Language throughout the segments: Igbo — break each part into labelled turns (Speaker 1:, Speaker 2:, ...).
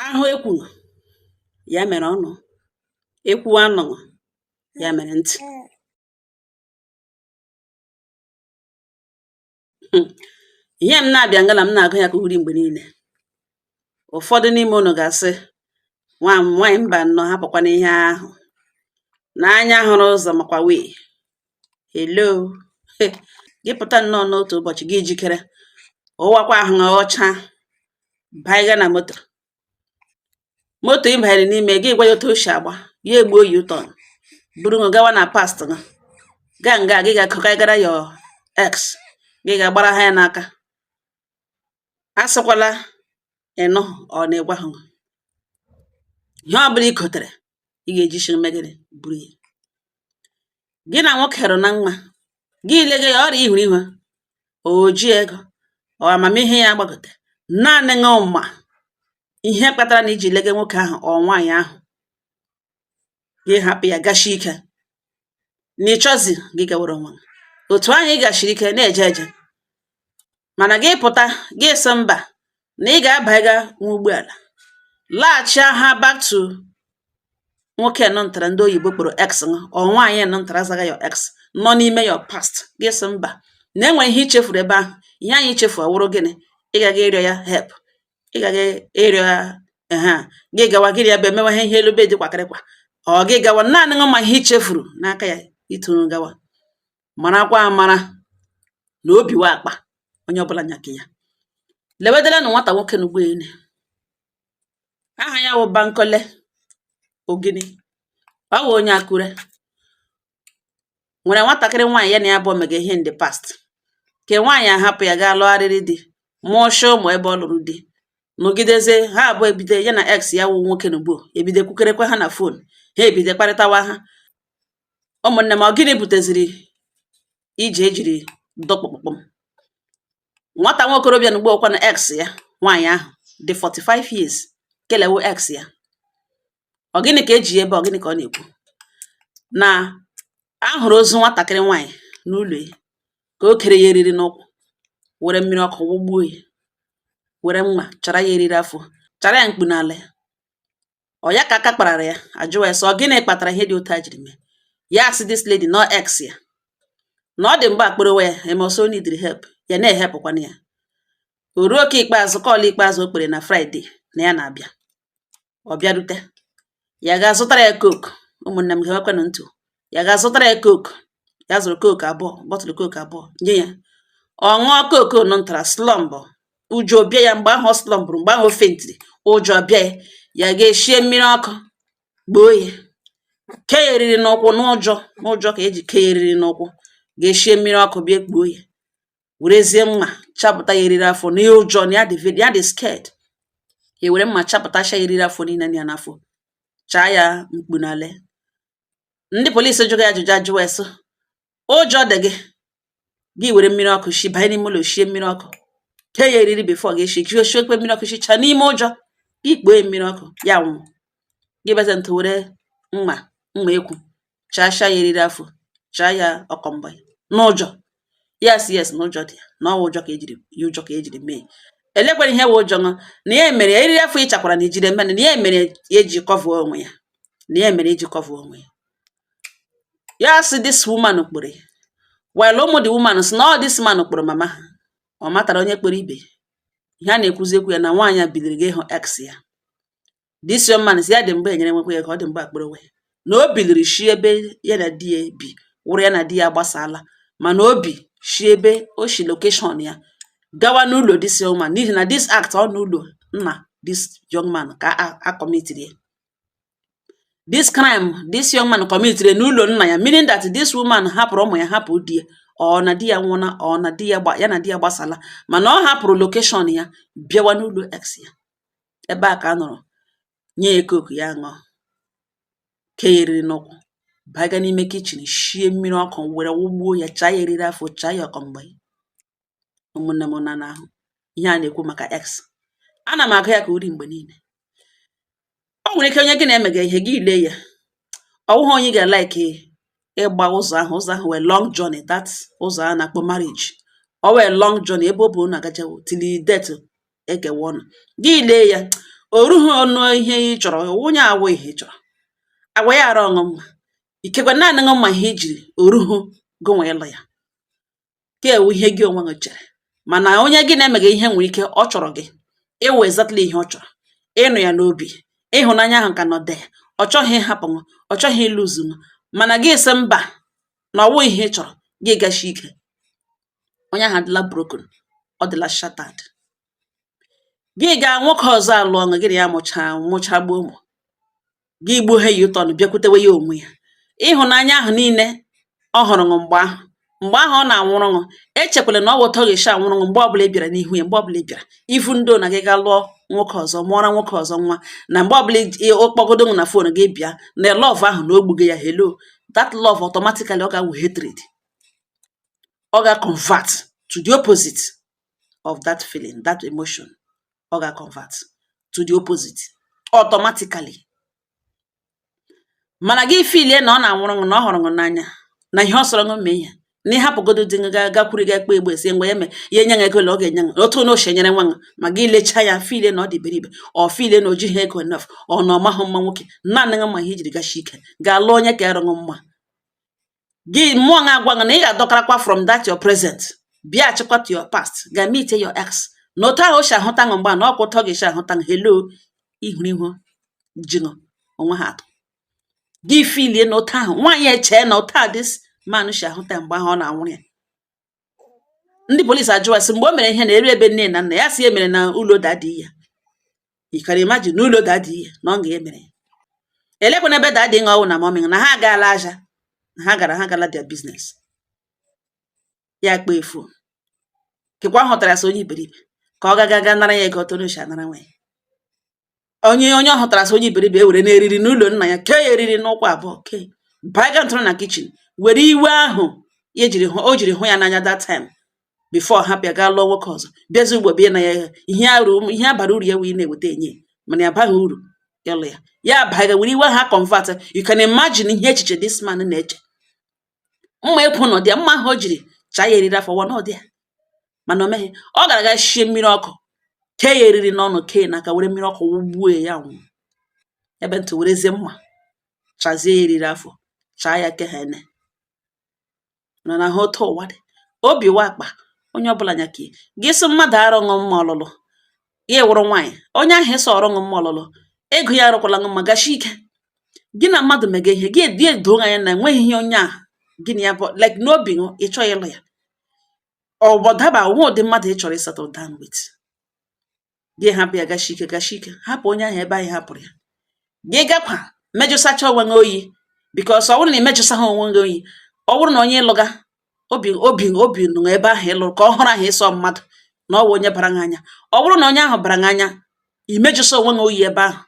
Speaker 1: Ahụ ekwuru ya mere ọnụ, ekwu anụrụ ya mere ntị. Ihe m na-abịa ngala m na-agụ ya ka uri mgbe niile. Ụfọdụ n'ime unu ga-asị nwaanyị mba nnọọ hapụkwana ihe ahụ n'anya hụrụ ụzọ makwa wee. Hello, gị pụta nnọọ n'otu ụbọchị gị jikere ụwakwa ahụ ọcha baiga na moto ị banyere n'ime gị gwa ya otu o si agba ya egbuo yi ụtọ buru ṅụ gawa na past gị gaa nga gị ga-akụkaigara ya ex gị ga-agbara ha ya n'aka. Asịkwala ịnụ ọ na-egwa ha ihe ọ bụla ị kotere ị ga-eji megịrị buru ya. Gị na nwoke hụrụ na mma gị lege ya ọrịa ihuru ihu oji ego ọ amamihe ya gbagote naanị ṅụ mma ihe kpatara na iji lege nwoke ahụ ọ nwaanyị ahụ gị hapụ ya gashi ike na ịchọzi gị gawara onwe otu anyị ị gashiri ike na-eje eje mana gị pụta gị sị mba na ị ga-abaiga nwa ụgbọala laghachi aha back to nwoke nọ ntara ndị oyibo kpọrọ ex ọ nwaanyị nọ ntara azaga ya ex nọ n'ime ya past gị sị mba na enwere ihe ichefuru ebe ahụ. Ihe anyị ichefu awụrụ gịnị? Ị gaghị ịrịọ ya help, ị gaghị ịrịọ ya gị gawa gịrị ya bụ emewe ihe elu be dị kwakịrịkwa ọ gị gawa naanị ṅụ ma ihe ichefuru n'aka ya ituru gawa. Marakwa amara na obi wa akpa onye ọbụla nyaka ya. Lewedala na nwata nwoke na ugboene aha ya wụ Bankole Ogini, ọ wụ onye Akure, nwere nwatakịrị nwaanyị ya na ya bụ omega ihe in the past ke nwaanyị ahapụ ya gaa lụgharịrị di mụọcha ụmụ ebe ọ lụrụ di nọgidezie ha abụọ ebido ya na ex ya wụ nwoke na ugbo ebido kwukerekwa ha na fon ha ebido kparịtawa ha. Ụmụnne m ọ gịnị buteziri ije ejiri dọkpụkpụm nwata nwa okorobịa na ugbo ọkwa na ex ya nwaanyị ahụ dị 45 years kelewo ex ya. Ọ gịnị ka eji ebe ọ gịnị ka ọ na-ekwu na ahụrụ ozu nwatakịrị nwaanyị n'ụlọ ya ka o kere ya eriri n'ụkwụ were mmiri ọkụ wụgbuo ya were mma chara ya eriri afọ chara ya mkpu n'ala ya. Ọ ya ka aka kparara ya ajụwa ya sọ ọ gịnị kpatara ihe dị otu a jiri mee ya asị this lady no ex ya na ọ dị mgbe akpịrịwa ya emeọsọ neediri help ya na-ehepụkwana ya. O ruo ka ikpeazụ kọọlụ ikpeazụ o kpere na Fraịde na ya na-abịa ọ bịarute ya ga-azụtara ya coke. Ụmụnne m ga-enwekwanụ ntụ ya ga-azụtara ya coke. Ya zụrụ coke abụọ bọtụlụ coke abụọ nye ya ọ ṅụọ coke nọ ntara slọmbụ ụjọ bịa ya mgbe ahụ ọ slọmbụrụ mgbe ahụ o fentiri ụjọ bịa ya ya ga-eshie mmiri ọkụ gboo ya ke ya eriri n'ụkwụ n'ụjọ ka eji ke ya eriri n'ụkwụ ga-eshie mmiri ọkụ bịa gboo ya werezie mma chapụta ya eriri afọ na ụjọ na ya dị scared ya were mma chapụtacha ya eriri afọ niile na ya n'afọ chaa ya mkpu n'ala. Ndị polisi jụrụ ya ajụjụ ajụwa eso ụjọ dị gị were mmiri ọkụ shi banye n'ime ụlọ shie mmiri ọkụ ke ya eriri before ga-eshi ekwe mmiri ọkụ shicha n'ime ụjọ ikpoo mmiri ọkụ ya nwụ gị beze ntụ were mma ekwu chacha ya eriri afọ chaa ya ọkọmbọ n'ụjọ. Yes n'ụjọ dị ya na ọwa ụjọ ka ejiri mee. Elekwere ihe wụ ụjọ na ya mere ya eriri afọ ịchakwara na ijide mmadụ na ya mere ya eji kọvuo onwe ya na ya mere eji kọvuo onwe ya. Ya sị this woman kpụrụ ya while ụmụ the woman sị na this man kpụrụ mama ha ọ matara onye kpụrụ ibe ihe a na-ekwuzi ekwu ya na nwaanyị a bidoro gị ịhụ ex ya. This young man si ya dị mgbe enyere nwekwa ya ka ọ dị mgbe akpụrụ onwe ya na o biliri shi ebe ya na di ya bi wụrụ ya na di ya gbasala mana obi shi ebe o shi location ya gawa n'ụlọ this young man n'ihi na this act ọ n'ụlọ nna this young man ka a committed ya. This crime this young man committed n'ụlọ nna ya meaning that this woman hapụrụ ụmụ ya hapụ di ya ọ na di ya nwụna ọ na di ya na di ya gbasala mana ọ hapụrụ location ya bịawa n'ụlọ ex ya ebe a ka a nọrọ nye ya coke ya ṅụọ ke ya eriri n'ụkwụ baga n'ime kichin shie mmiri ọkụ were wụgbuo ya chaa ya eriri afọ chaa ya ọkọmgbe. Ụmụnne m na n'ahụ ihe a na-ekwu maka ex ana m agụ ya ka uri mgbe niile. O nwere ike onye gị na-emega ihe gị ile ya ọwụghị onye ga-like ịgba ụzọ ahụ wee long journey that ụzọ a na-akpọ marriage ọ wee long journey ebe ọ bụ na agajawo till death ekewa ọnụ gị lee ya orughị ọnụ ihe ị chọrọ onye awụ ihe ị chọrọ agwa ya ara ọṅụ mma ikekwe naanị ṅụ mma ihe ijiri oruhu gụnwa ịlụ ya ka ewu ihe gị onwe gị chere mana onye gị na-emeghị ihe nwere ike ọ chọrọ gị ịwụ exactly ihe ọ chọrọ ịnụ ya n'obi ịhụnanya ahụ ka nọ de ọ chọghị ịhapụ ṅụ ọ chọghị ịlụzu ṅụ mana gị sị mba na ọwụ ihe ị chọrọ gị gashi ike onye ahụ adịla broken ọ dịla shattered gị gaa nwoke ọzọ alụọ ṅụ gị na ya mụchagbuo ụmụ gị gbuo ha ya ụtọ ọnụ bịakwutewe ya onwe ya ịhụnanya ahụ niile ọ hụrụ ṅụ mgbe ahụ ọ na-anwụrụ ṅụ echekwala na ọ bụ ụtọ ga-esi anwụrụ ṅụ mgbe ọbụla ị bịara n'ihu ya mgbe ọbụla ị bịara ifu ndo na gị ga lụọ nwoke ọzọ mụọra nwoke ọzọ nwa na mgbe ọbụla kpọgodo ṅụ na fon gị bịa na love ahụ na ogbugo ya hello that love automatically ọ ga-awụ hatred ọ ga-convert to the opposite of that feeling that emotion ọ ga-convert to the opposite automatically mana gị filie na ọ na-anwụrụ ṅụ na ọ hụrụ ṅụ n'anya na ihe ọ sọrọ ṅụ mee ya na ịhapụgodo dị gakwuru ga ekpe egbe esi ngwa ya enye ego na ọ ga-enye ṅụ otu na oche nyere nwa ṅụ ma gị lechaa ya filie na ọ dị beribe ọ filie na o jighị ego enough ọ na ọmahụ mma nwoke naanị ṅụ ma ihe ijiri gashi ike ga-alụ onye ka ịrụṅụ mma gị mmụọ ṅa agwa ṅụ na ị ga-adọkarakwa from that your present bịa achịkwa to your past ga meet your ex na otu ahụ o si ahụta ṅụ mgba na ọkwa ụtọ ga-esi ahụta ṅụ hello ihuru ihu ji ṅụ onwe ha atọ gị filie na otu ahụ nwaanyị echee na otu a dis man si ahụta mgbe ahụ ọ na-anwụrụ ya ndị polisi ajụwa sị mgbe o mere ihe na-eri ebe nne na nna ya si emere na ụlọ dadi ya ikara imagine n'ụlọ dadi ya na ọ ga-emere elekwana ebe dadi ṅụ ọwụ na mọmị na ha agaala aja ha gara their business ya kpa efu kekwa hụtara ya sị onye iberibe ka ọ gaga nara ya ego otonoshi anara nwa ya onye ọ hụtara sị onye iberibe ewere na-eriri n'ụlọ nna ya kee ya eriri n'ụkwụ abụọ kee baga ntụrụ na kichin were iwe ahụ o jiri hụ ya n'anya that time before hapụ ya gaa lụọ nwoke ọzọ bịazi ugbo bịa na ya ihe abara uru ya wee na-eweta enye mana ya abaghị uru ịlụ ya abaghị were iwe ha convert you can imagine ihe echiche this man na-eche mma ekwu na ọdịa mma ahụ o jiri chaa ya eriri afọ wa na ọdịa mana o meghị ọ gara aga shie mmiri ọkụ kee ya eriri n'ọnụ kee n'aka were mmiri ọkụ wugbuo ya nwụ ebe ntụ werezie mma chazie ya eriri afọ chaa ya ke ha ene nọ na ha otu ụwa dị obi wakpa onye ọbụla nya ka gị sị mmadụ arụ ṅụ mma ọlụlụ ya wụrụ nwaanyị onye ahụ ịsọ ọrụ ṅụ mma ọlụlụ ego ya arụkwala ṅụ mma gashi ike gị na mmadụ mega ihe gị edoo anya na enweghị ihe onye ahụ gị na ya bụ like n'obi ṅụ ị chọghị ịlụ ya ọbọdaba nwa ụdị mmadụ ị chọrọ ịsettle down with gị hapụ ya gashi ike hapụ onye ahụ ebe anyị hapụrụ ya gị gakwa mejụsacha onwe gị oyi because ọ bụrụ na imejụsa ha onwe gị oyi ọ bụrụ na onye ịlụga obi nụ ebe ahụ ịlụrụ ka ọ hụrụ ahụ ịsọ mmadụ na ọ bụ onye bara gị anya ọ bụrụ na onye ahụ bara gị anya imejụsa onwe gị oyi ebe ahụ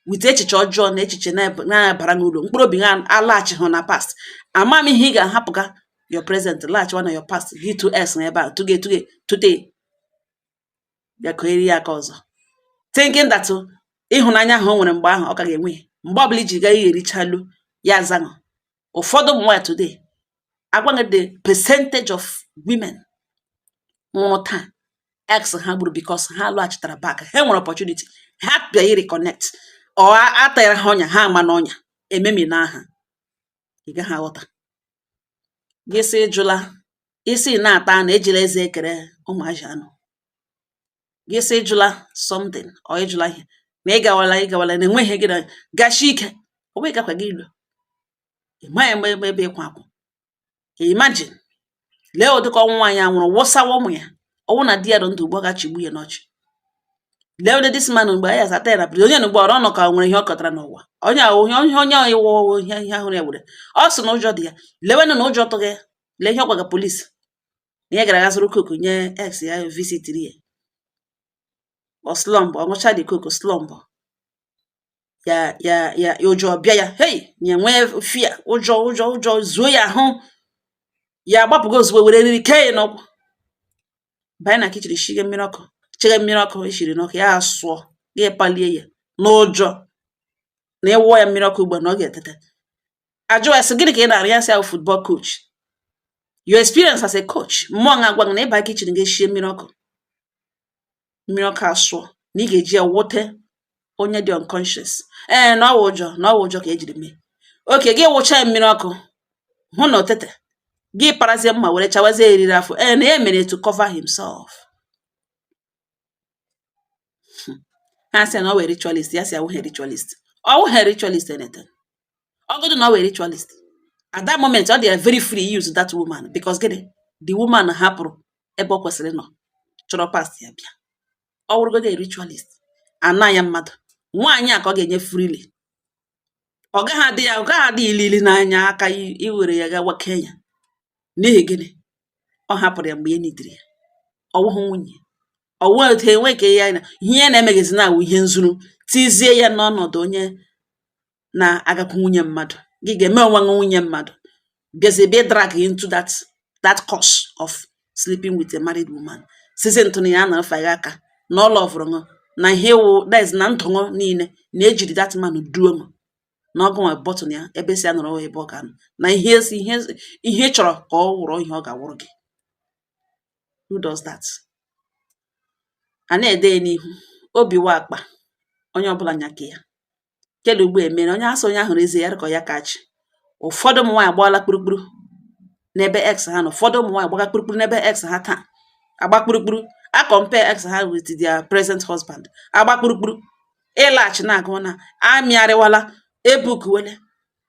Speaker 1: wite echiche ọjọọ na echiche na-abara gị uru mkpụrụ obi ha alaghachighị na past ama m ihe ị ga-ahapụga your present laghachiwa na your past gị to s na ebe ahụ tụge bịa koeri ya aka ọzọ thinking that ịhụnanya ahụ o nwere mgbe ahụ ọ ka ga-enwe mgbe ọbụla iji gaa ihe erichalụ ya azaṅụ ụfọdụ ụmụ nwaanyị today agwaghị the percentage of women nwụrụ taa ex ha gburu because ha lọghachitara back ha nwere opportunity ha bịa reconnect ọ atara ha ọnya ha ama n'ọnya ememi na aha ị gaghị aghọta gị sị jụla isi na-ata na ejila eze ekere ụmụazị anụ gị sị jụla something ọ ịjụla ihe na ịgawala na enweghị gị na gashi ike ọ wee gakwa gị ilu ịmaghị ebe ịkwa akwụ imagine lee ụdịka ọnwụ nwaanyị anwụrụ wụsawa ụmụ ya ọnwụ na di ya dị ndụ ugbo ga-achịgbu ya n'ọchị lee ụdị dis man mgbe ya zata ya na onye na ugbo ọrụ ọnụ ka nwere ihe ọ kọtara n'ụwa onye iwu ihe ahụrụ ya were ọ sị na ụjọ dị ya lewenụ na ụjọ tụghị ya lee ihe ọ gwaga polisi na ihe gara aga zụrụ koku nye ex ya visitiri ya ọ slọmbụ ọ ṅụcha dị koku slọmbụ ya ụjọ bịa ya hei nye nwee fia ụjọ zuo ya ahụ ya agbapụgo ozugbo were eriri kee ya n'ọkwụ banye na kichin cheghe mmiri ọkụ eshiri n'ọkụ ya asụọ ya palie ya n'ụjọ na ịwụọ ya mmiri ọkụ ugbo na ọ ga-etete ajụ ya sị gịnị ka ị na-arụ ya sị ahụ football coach your experience as a coach mmụọ na agwa na ịba kichin ga-eshie mmiri ọkụ mmiri ọkụ asụọ na ị ga-eji ya wụte onye dị unconscious. Na ọ wụ ụjọ ka ejiri mee. Oke, gị wụcha ya mmiri ọkụ hụ na otete gị parazie mma were chawazie eriri afọ na ya mere to cover himself. Ha sị na ọ were ritualist, ya sị awụghị ritualist. Ọ wụghị ritualist anything. Ọgụdụ na ọ were ritualist. At that moment, ọ dị very free use that woman because gịnị? The woman hapụrụ ebe ọ kwesịrị nọ chọrọ past ya bịa. Ọ wụrụgodo ritualist, ana ya mmadụ. Nwaanyị a ka ọ ga-enye freely. Ọ gaghị adị ilili n'anya aka iwere ya gawa Kenya. N'ihi gịnị? Ọ hapụrụ ya mgbe e nidiri ya. Ọ wụghị nwunye. Ọ wụghị otu enwe ka ya na ihe na-emegezi na awụ ihe nzuru tizie ya n'ọnọdụ onye na-agakwu nwunye mmadụ. Gị ga-eme onwe nwunye mmadụ. Bịazie bịa drag into that course of sleeping with a married woman. Sizi ntụnụ ya na-afa ya aka na ọ lọvụrụ ṅụ na ihe wụ that na ndụ ṅụ niile na ejiri that man duo ṅụ na ọgụ nwe bọtụn ya ebe si ya nọrọ ebe ọ ga-anọ na ihe chọrọ ka ọ wụrụ ihe ọ ga-awụrụ gị. Who does that? A na-ede n'ihu obi wa akpa onye ọbụla nyake ya. Kele ugbo emere onye asị onye ahụ eze ya rịkọ ya kachi. Ụfọdụ ụmụ nwaanyị agbaala kpurukpuru n'ebe ex ha nọ. Ụfọdụ ụmụ nwaanyị agbaga kpurukpuru n'ebe ex ha taa. Agba kpurukpuru a compare ex ha with their present husband. Agba kpurukpuru ịlaghachi na-agụ na amịarịwala ebukwele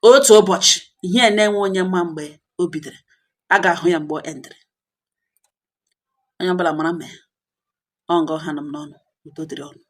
Speaker 1: otu ụbọchị ihe na-enwe onye mma mgbe o bidoro a ga-ahụ ya mgbe ọ endere. Onye ọbụla mara mee ọ ngọ ha nọ m n'ọnụ udo dịrị ọnụ.